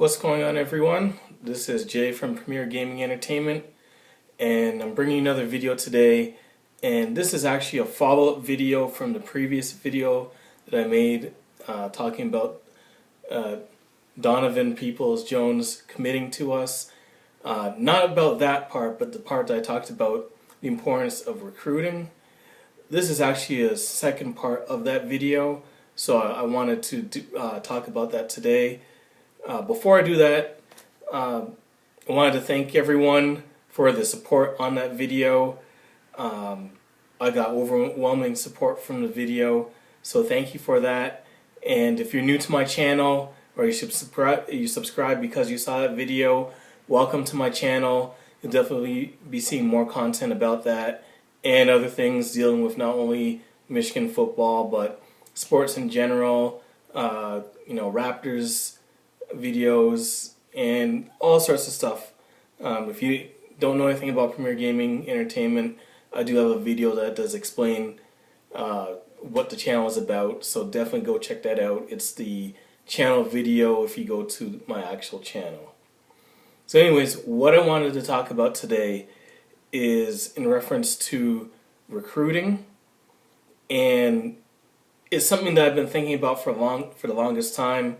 What's going on, everyone? This is Jay from Premier Gaming Entertainment, and I'm bringing you another video today. And this is actually a follow-up video from the previous video that I made talking about Donovan Peoples-Jones committing to us. Not about that part, but the part that I talked about the importance of recruiting. This is actually a second part of that video, so I wanted to talk about that today. Before I do that, I wanted to thank everyone for the support on that video. I got overwhelming support from the video, so thank you for that. And if you're new to my channel, or you subscribe because you saw that video, welcome to my channel. You'll definitely be seeing more content about that and other things dealing with not only Michigan football but sports in general. Raptors videos and all sorts of stuff. If you don't know anything about Premier Gaming Entertainment, I do have a video that does explain what the channel is about, so definitely go check that out. It's the channel video if you go to my actual channel. So anyways, what I wanted to talk about today is in reference to recruiting, and it's something that I've been thinking about for the longest time.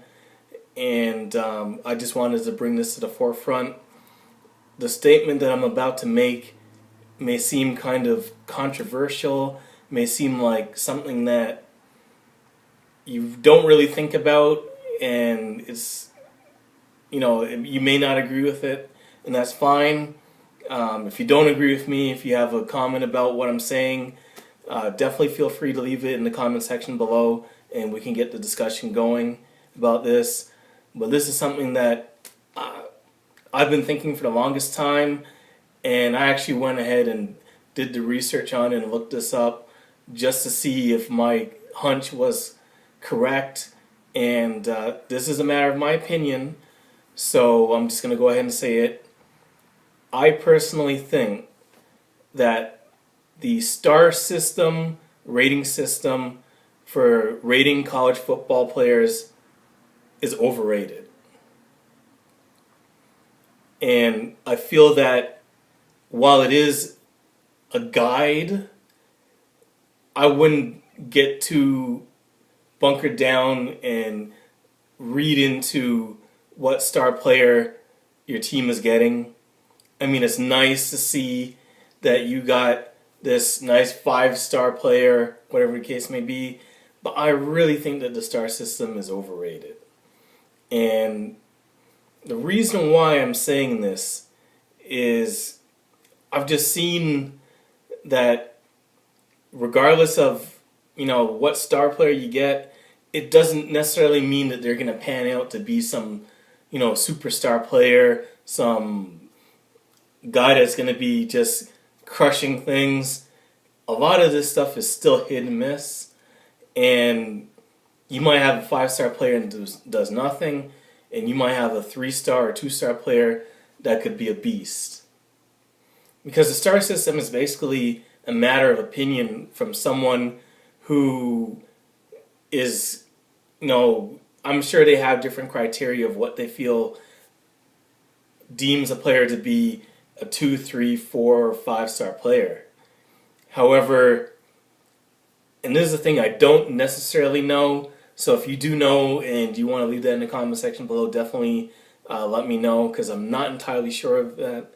And I just wanted to bring this to the forefront. The statement that I'm about to make may seem kind of controversial, may seem like something that you don't really think about, and it's, you may not agree with it, and that's fine. If you don't agree with me, if you have a comment about what I'm saying, definitely feel free to leave it in the comment section below, and we can get the discussion going about this. But this is something that I've been thinking for the longest time, and I actually went ahead and did the research on it and looked this up just to see if my hunch was correct. And this is a matter of my opinion, so I'm just going to go ahead and say it. I personally think that the star system, rating system for rating college football players is overrated. And I feel that while it is a guide, I wouldn't get too bunkered down and read into what star player your team is getting. I mean, it's nice to see that you got this nice 5-star player, whatever the case may be, but I really think that the star system is overrated. And the reason why I'm saying this is I've just seen that regardless of, what star player you get, it doesn't necessarily mean that they're going to pan out to be some, superstar player, some guy that's going to be just crushing things. A lot of this stuff is still hit and miss, and you might have a 5-star player and does nothing, and you might have a 3-star or 2-star player that could be a beast. Because the star system is basically a matter of opinion from someone who is, I'm sure they have different criteria of what they feel deems a player to be a 2, 3, 4, or 5-star player. However, and this is the thing I don't necessarily know, so if you do know and you want to leave that in the comment section below, definitely let me know, because I'm not entirely sure of that.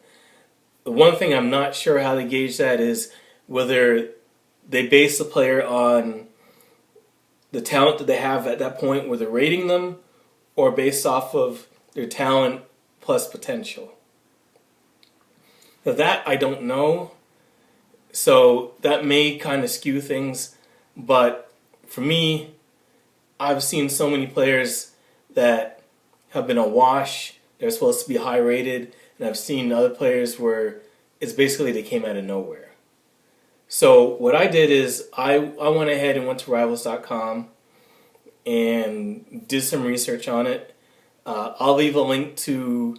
The one thing I'm not sure how they gauge that is whether they base the player on the talent that they have at that point where they're rating them, or based off of their talent plus potential. Now that I don't know, so that may kind of skew things, but for me, I've seen so many players that have been a wash. They're supposed to be high rated, and I've seen other players where it's basically they came out of nowhere. So what I did is I went ahead and went to Rivals.com and did some research on it. I'll leave a link to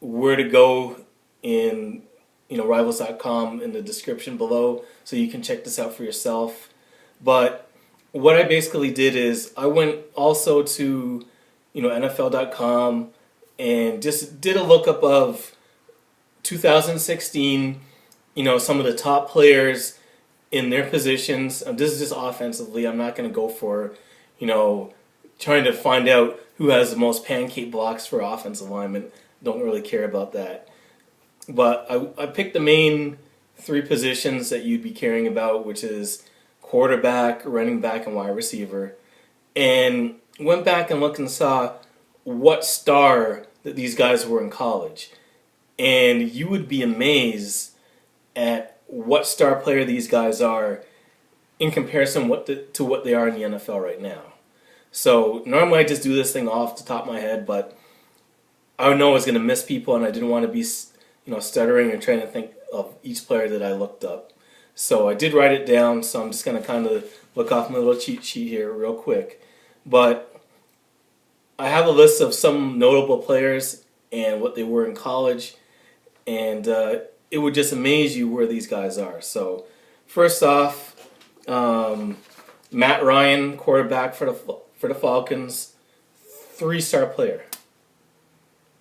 where to go in Rivals.com in the description below, so you can check this out for yourself. But what I basically did is I went also to NFL.com and just did a lookup of 2016. Some of the top players in their positions. This is just offensively. I'm not going to go for, trying to find out who has the most pancake blocks for offensive linemen. Don't really care about that. But I picked the main three positions that you'd be caring about, which is quarterback, running back, and wide receiver. And went back and looked and saw what star that these guys were in college. And you would be amazed at what star player these guys are in comparison to what they are in the NFL right now. So normally I just do this thing off the top of my head, but I know I was going to miss people, and I didn't want to be stuttering and trying to think of each player that I looked up. So I did write it down, so I'm just going to kind of look off my little cheat sheet here real quick. But I have a list of some notable players and what they were in college, and it would just amaze you where these guys are. So first off, Matt Ryan, quarterback for the Falcons, 3-star player.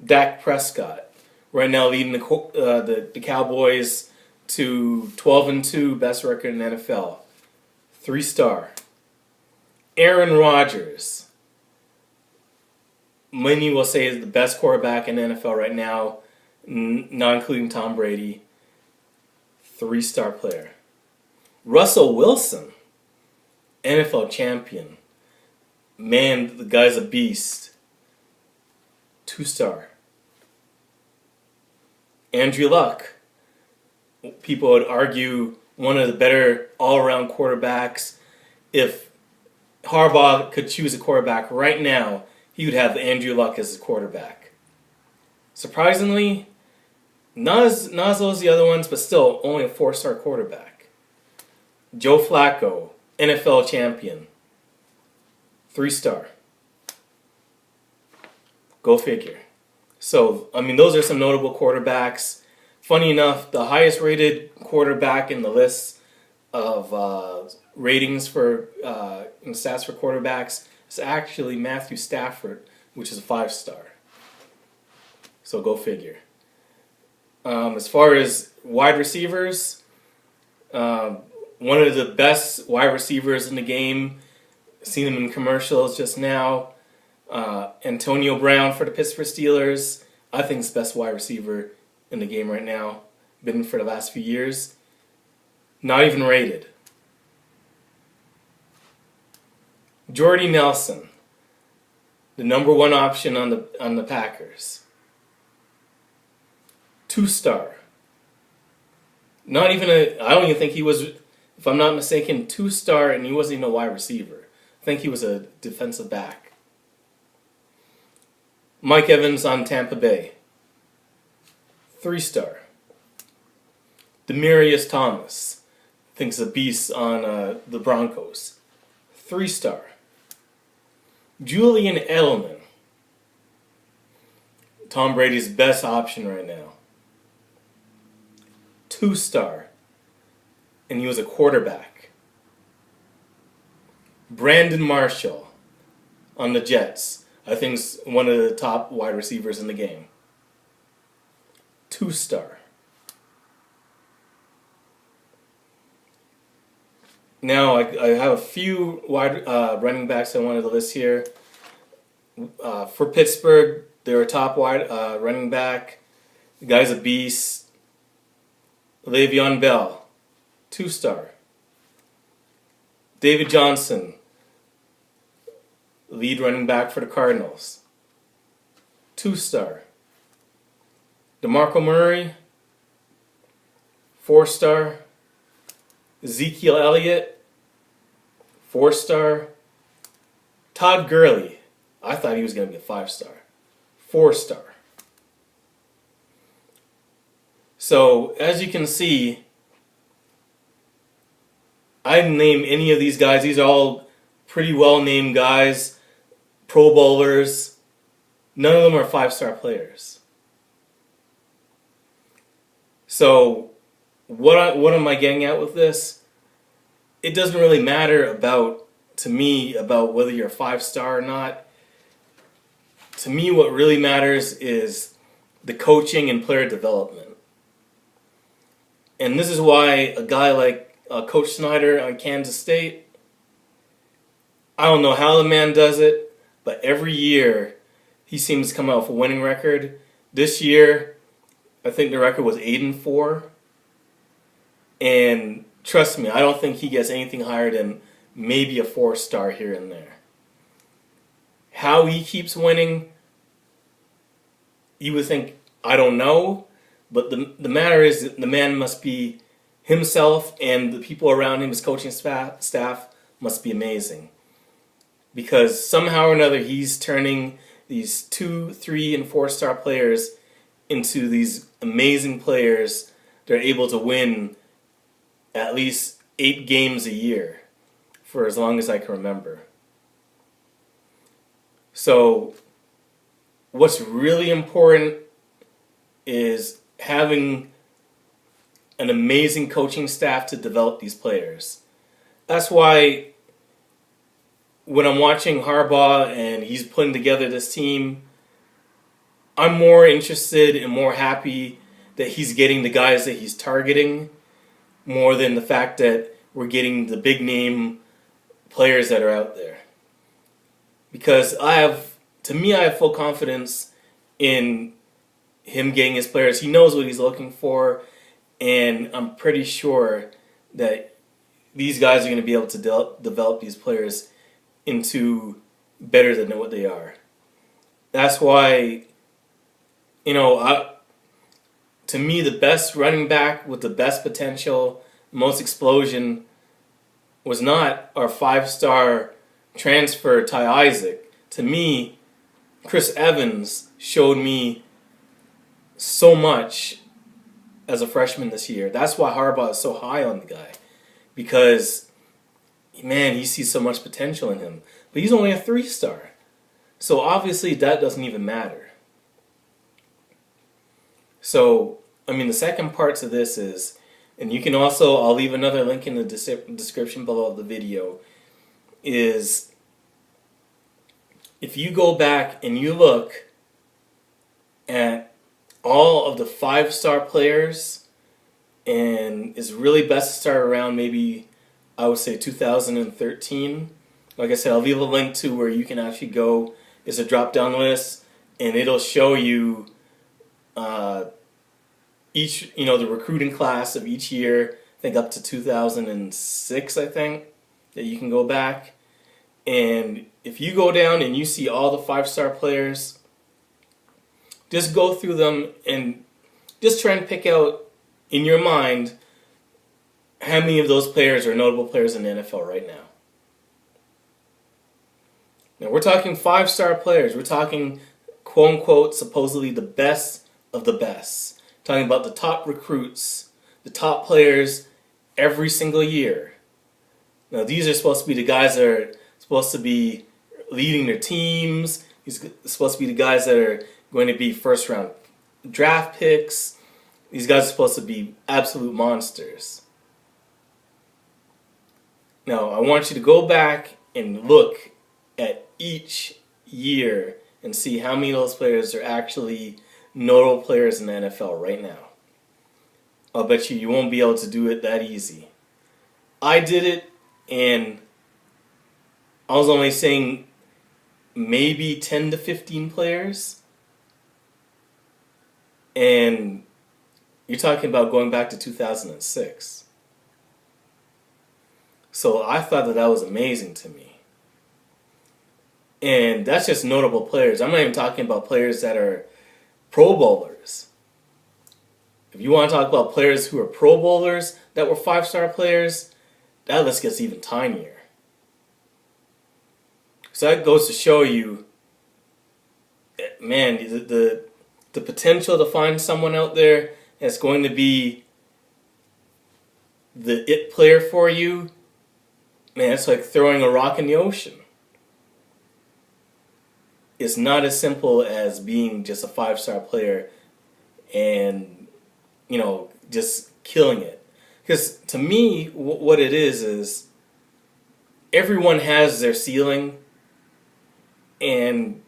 Dak Prescott, right now leading the Cowboys to 12-2, best record in the NFL, 3-star. Aaron Rodgers, many will say is the best quarterback in the NFL right now, not including Tom Brady, 3-star player. Russell Wilson, NFL champion. Man, the guy's a beast. 2-star. Andrew Luck. People would argue one of the better all-around quarterbacks. If Harbaugh could choose a quarterback right now, he would have Andrew Luck as his quarterback. Surprisingly, not as low as the other ones, but still only a 4-star quarterback. Joe Flacco, NFL champion. 3-star. Go figure. So, those are some notable quarterbacks. Funny enough, the highest rated quarterback in the list of ratings for and stats for quarterbacks is actually Matthew Stafford, which is a 5-star. So go figure. As far as wide receivers, one of the best wide receivers in the game, seen him in commercials just now, Antonio Brown for the Pittsburgh Steelers. I think he's the best wide receiver in the game right now. Been for the last few years. Not even rated. Jordy Nelson, the number one option on the Packers. 2-star. I don't even think he was, if I'm not mistaken, 2-star, and he wasn't even a wide receiver. I think he was a defensive back. Mike Evans on Tampa Bay. 3-star. Demaryius Thomas. I think he's a beast on the Broncos. 3-star. Julian Edelman. Tom Brady's best option right now. 2-star. And he was a quarterback. Brandon Marshall on the Jets. I think he's one of the top wide receivers in the game. 2-star. Now, I have a few wide running backs I wanted to list here. For Pittsburgh, they're a top wide running back. The guy's a beast. Le'Veon Bell, 2-star. David Johnson, lead running back for the Cardinals, 2-star. DeMarco Murray, 4-star. Ezekiel Elliott, 4-star. Todd Gurley, I thought he was going to be a 5-star. 4-star. So, as you can see, I didn't name any of these guys. These are all pretty well-named guys, Pro Bowlers. None of them are 5-star players. So, what am I getting at with this? It doesn't really matter to me about whether you're a 5-star or not. to me, what really matters is the coaching and player development. And this is why a guy like Coach Snyder on Kansas State, I don't know how the man does it, but every year he seems to come out with a winning record. This year, I think the record was 8-4. And trust me, I don't think he gets anything higher than maybe a 4-star here and there. How he keeps winning, you would think, I don't know. But the matter is that the man must be himself, and the people around him, his coaching staff, must be amazing. Because somehow or another, he's turning these 2, 3, and 4-star players into these amazing players that are able to win at least 8 games a year for as long as I can remember. So what's really important is having an amazing coaching staff to develop these players. That's why when I'm watching Harbaugh and he's putting together this team, I'm more interested and more happy that he's getting the guys that he's targeting more than the fact that we're getting the big name players that are out there. Because I have full confidence in him getting his players. He knows what he's looking for, and I'm pretty sure that these guys are going to be able to develop these players into better than what they are. That's why, to me, the best running back with the best potential, most explosion, was not our 5-star transfer Ty Isaac. To me, Chris Evans showed me so much as a freshman this year. That's why Harbaugh is so high on the guy. Because, man, he sees so much potential in him. But he's only a 3-star. So obviously that doesn't even matter. So, the second part to this is, and you can also, I'll leave another link in the description below the video, is if you go back and you look at all of the 5-star players, and it's really best to start around maybe, I would say 2013. Like I said, I'll leave a link to where you can actually go. It's a drop-down list, and it'll show you each, the recruiting class of each year. I think up to 2006, I think, that you can go back. And if you go down and you see all the 5-star players, just go through them and just try and pick out in your mind how many of those players are notable players in the NFL right now. Now, we're talking 5-star players. We're talking, quote-unquote, supposedly the best of the best. Talking about the top recruits, the top players every single year. Now, these are supposed to be the guys that are supposed to be leading their teams. These are supposed to be the guys that are going to be first-round draft picks. These guys are supposed to be absolute monsters. Now, I want you to go back and look at each year and see how many of those players are actually notable players in the NFL right now. I'll bet you won't be able to do it that easy. I did it, and I was only saying maybe 10 to 15 players. And you're talking about going back to 2006. So I thought that was amazing to me. And that's just notable players. I'm not even talking about players that are Pro Bowlers. If you want to talk about players who are Pro Bowlers that were 5-star players, that list gets even tinier. So that goes to show you, man, the potential to find someone out there that's going to be the it player for you, man, it's like throwing a rock in the ocean. It's not as simple as being just a 5-star player and, just killing it. Because to me, what it is everyone has their ceiling, and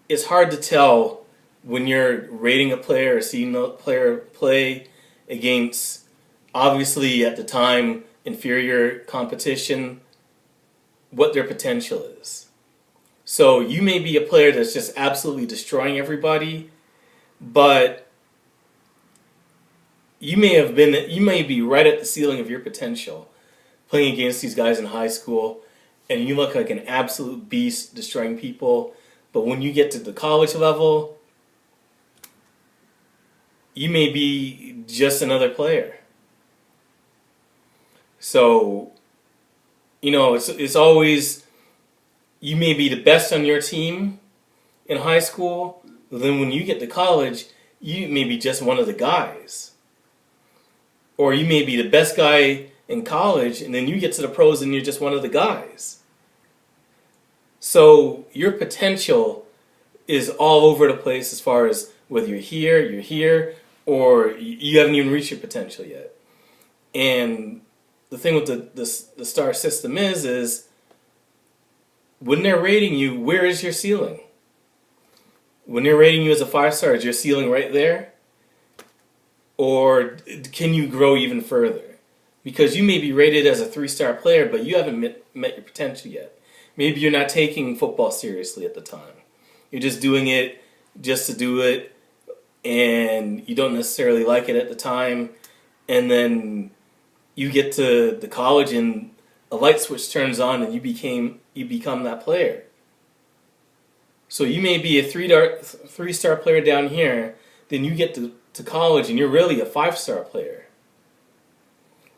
it's hard to tell when you're rating a player or seeing a player play against, obviously at the time, inferior competition, what their potential is. So you may be a player that's just absolutely destroying everybody, but you may be right at the ceiling of your potential playing against these guys in high school, and you look like an absolute beast destroying people. But when you get to the college level, you may be just another player. So, it's always, you may be the best on your team in high school, but then when you get to college, you may be just one of the guys. Or you may be the best guy in college, and then you get to the pros and you're just one of the guys. So your potential is all over the place as far as whether you're here, or you haven't even reached your potential yet. And the thing with the star system is when they're rating you, where is your ceiling? When they're rating you as a 5-star, is your ceiling right there? Or can you grow even further? Because you may be rated as a 3-star player, but you haven't met your potential yet. Maybe you're not taking football seriously at the time. You're just doing it just to do it, and you don't necessarily like it at the time. And then you get to the college, and a light switch turns on, and you become that player. So you may be a 3-star player down here, then you get to college, and you're really a 5-star player.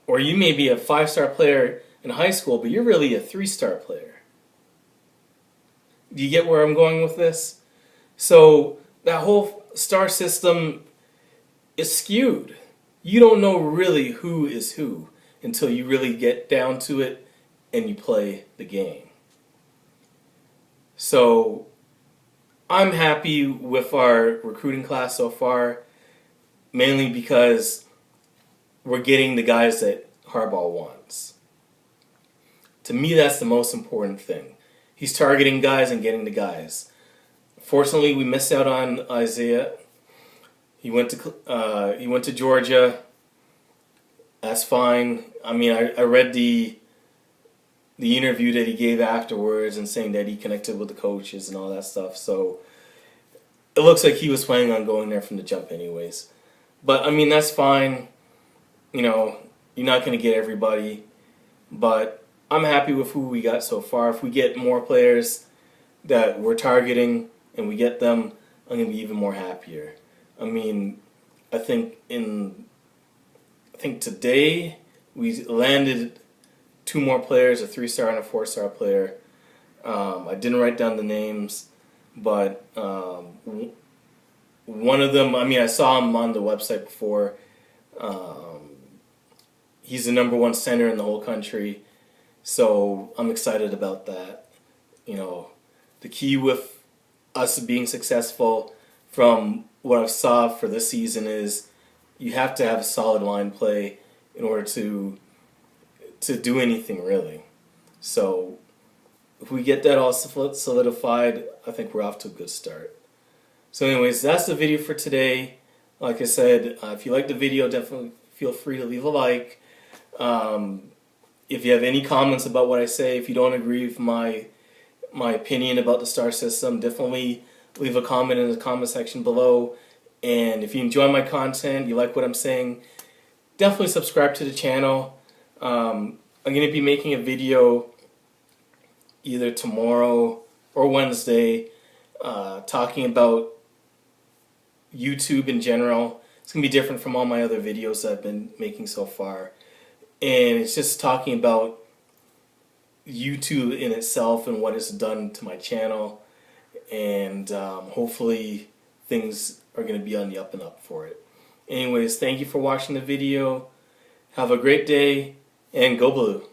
Or you may be a 5-star player in high school, but you're really a 3-star player. Do you get where I'm going with this? So that whole star system is skewed. You don't know really who is who until you really get down to it and you play the game. So I'm happy with our recruiting class so far, mainly because we're getting the guys that Harbaugh wants. To me, that's the most important thing. He's targeting guys and getting the guys. Fortunately, we missed out on Isaiah. He went to Georgia. That's fine. I mean, I read the interview that he gave afterwards and saying that he connected with the coaches and all that stuff. So it looks like he was planning on going there from the jump anyways. But, I mean, that's fine. You're not going to get everybody. But I'm happy with who we got so far. If we get more players that we're targeting and we get them, I'm going to be even more happier. I mean, I think today we landed 2 more players, a 3-star and a 4-star player. I didn't write down the names, but one of them, I mean, I saw him on the website before. He's the #1 center in the whole country, so I'm excited about that. The key with us being successful from what I saw for this season is you have to have a solid line play in order to do anything really. So if we get that all solidified, I think we're off to a good start. So anyways, that's the video for today. Like I said, if you like the video, definitely feel free to leave a like. If you have any comments about what I say, if you don't agree with my opinion about the star system, definitely leave a comment in the comment section below. And if you enjoy my content, you like what I'm saying, definitely subscribe to the channel. I'm going to be making a video either tomorrow or Wednesday talking about YouTube in general. It's going to be different from all my other videos that I've been making so far. And it's just talking about YouTube in itself and what it's done to my channel. And hopefully things are going to be on the up and up for it. Anyways, thank you for watching the video. Have a great day, and go blue.